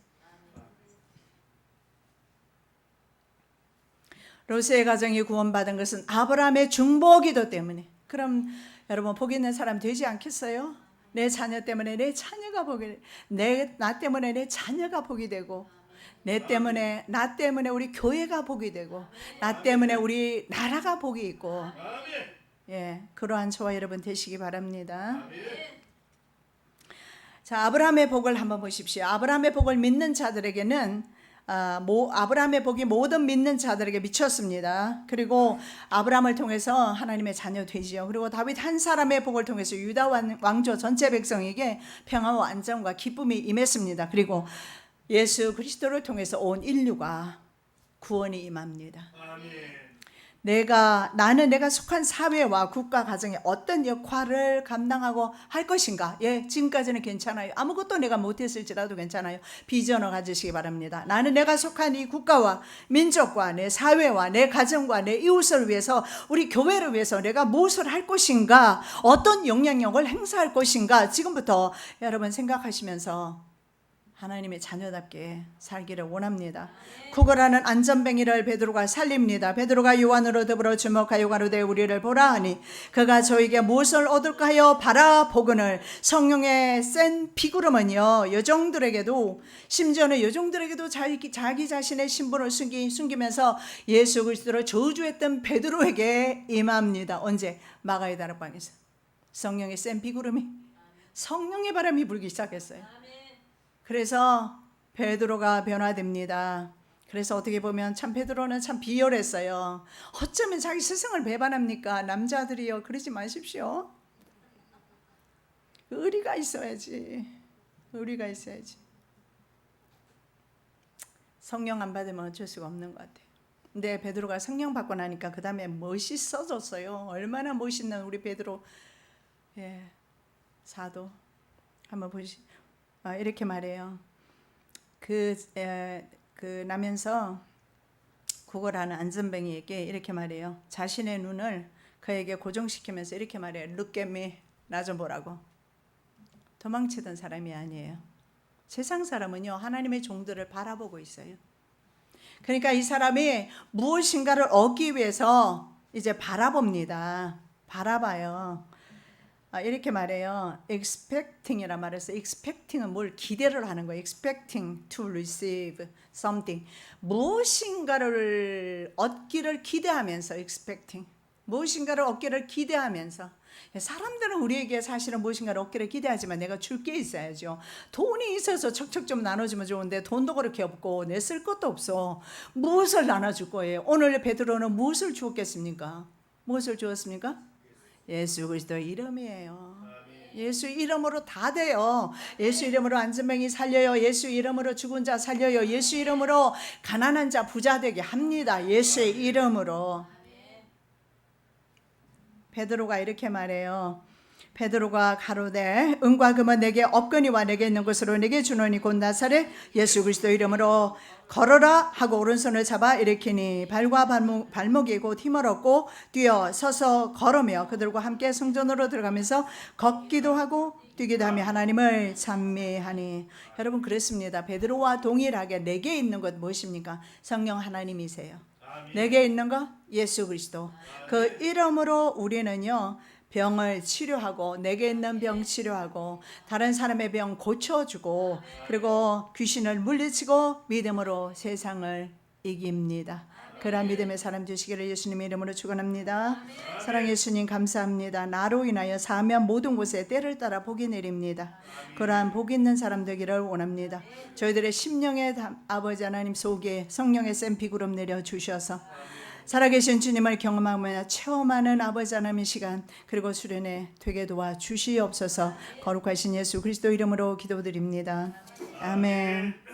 롯의 가정이 구원받은 것은 아브라함의 중보기도 때문에. 그럼 여러분 복 있는 사람 되지 않겠어요? 내 자녀 때문에 내 자녀가 복이, 나 때문에 내 자녀가 복이 되고 내 때문에, 나 때문에 우리 교회가 복이 되고, 나 때문에 우리 나라가 복이 있고, 예, 그러한 저와 여러분 되시기 바랍니다. 자, 아브라함의 복을 한번 보십시오. 아브라함의 복을 믿는 자들에게는 아브라함의 복이 모든 믿는 자들에게 미쳤습니다. 그리고 아브라함을 통해서 하나님의 자녀 되지요. 그리고 다윗 한 사람의 복을 통해서 유다 왕조 전체 백성에게 평화와 안정과 기쁨이 임했습니다. 그리고 예수 그리스도를 통해서 온 인류가 구원이 임합니다. 나는 내가 속한 사회와 국가 가정에 어떤 역할을 감당하고 할 것인가? 예, 지금까지는 괜찮아요. 아무것도 내가 못했을지라도 괜찮아요. 비전을 가지시기 바랍니다. 나는 내가 속한 이 국가와 민족과 내 사회와 내 가정과 내 이웃을 위해서, 우리 교회를 위해서 내가 무엇을 할 것인가? 어떤 영향력을 행사할 것인가? 지금부터 여러분 생각하시면서 하나님의 자녀답게 살기를 원합니다. 구걸하는 안전뱅이를 베드로가 살립니다. 베드로가 요한으로 더불어 주목하여 가로되 우리를 보라 하니 그가 저에게 무엇을 얻을까 하여 바라보거늘. 성령의 센 비구름은요, 여종들에게도, 심지어는 여종들에게도 자기 자신의 신분을 숨기면서 예수 그리스도를 저주했던 베드로에게 임합니다. 언제? 마가의 다락방에서 성령의 센 비구름이, 성령의 바람이 불기 시작했어요. 그래서 베드로가 변화됩니다. 그래서 어떻게 보면 참 베드로는 참 비열했어요. 어쩌면 자기 스승을 배반합니까? 남자들이요, 그러지 마십시오. 의리가 있어야지. 의리가 있어야지. 성령 안 받으면 어쩔 수가 없는 것 같아요. 근데 베드로가 성령 받고 나니까 그 다음에 멋있어졌어요. 얼마나 멋있는 우리 베드로, 예, 사도 한번 이렇게 말해요. 나면서 구걸하는 안전뱅이에게 이렇게 말해요. 자신의 눈을 그에게 고정시키면서 이렇게 말해요. Look at me. 나 좀 보라고. 도망치던 사람이 아니에요. 세상 사람은요, 하나님의 종들을 바라보고 있어요. 그러니까 이 사람이 무엇인가를 얻기 위해서 이제 바라봅니다. 바라봐요. 이렇게 말해요. expecting이라 말해서, expecting은 뭘 기대를 하는 거예요. expecting to receive something. 무엇인가를 얻기를 기대하면서, expecting. 무엇인가를 얻기를 기대하면서. 사람들은 우리에게 사실은 무엇인가를 얻기를 기대하지만 내가 줄 게 있어야죠. 돈이 있어서 척척 좀 나눠주면 좋은데 돈도 그렇게 없고 내 쓸 것도 없어. 무엇을 나눠줄 거예요? 오늘 베드로는 무엇을 주었겠습니까? 무엇을 주었습니까? 예수 그리스도의 이름이에요. 예수 이름으로 다 돼요. 예수 이름으로 안전뱅이 살려요. 예수 이름으로 죽은 자 살려요. 예수 이름으로 가난한 자 부자 되게 합니다. 예수의 이름으로. 베드로가 이렇게 말해요. 베드로가 가로되 은과 금은 내게 없거니와 내게 있는 것으로 내게 주노니 곧 나사렛 예수 그리스도 이름으로 걸어라 하고 오른손을 잡아 일으키니 발과 발목이 곧 힘을 얻고 뛰어 서서 걸으며 그들과 함께 성전으로 들어가면서 걷기도 하고 뛰기도 하며 하나님을 찬미하니. 여러분, 그랬습니다. 베드로와 동일하게 내게 있는 것 무엇입니까? 성령 하나님이세요. 내게 있는 것 예수 그리스도. 그 이름으로 우리는요, 병을 치료하고, 내게 있는 병 치료하고, 다른 사람의 병 고쳐주고, 그리고 귀신을 물리치고 믿음으로 세상을 이깁니다. 그러한 믿음의 사람 되시기를 예수님의 이름으로 축원합니다. 사랑해 예수님, 감사합니다. 나로 인하여 사면 모든 곳에 때를 따라 복이 내립니다. 그러한 복 있는 사람 되기를 원합니다. 저희들의 심령의 아버지 하나님 속에 성령의 센 비구름 내려주셔서 살아계신 주님을 경험하며 체험하는 아버지 하나님의 시간, 그리고 수련회 되게 도와주시옵소서. 거룩하신 예수 그리스도 이름으로 기도드립니다. 아멘.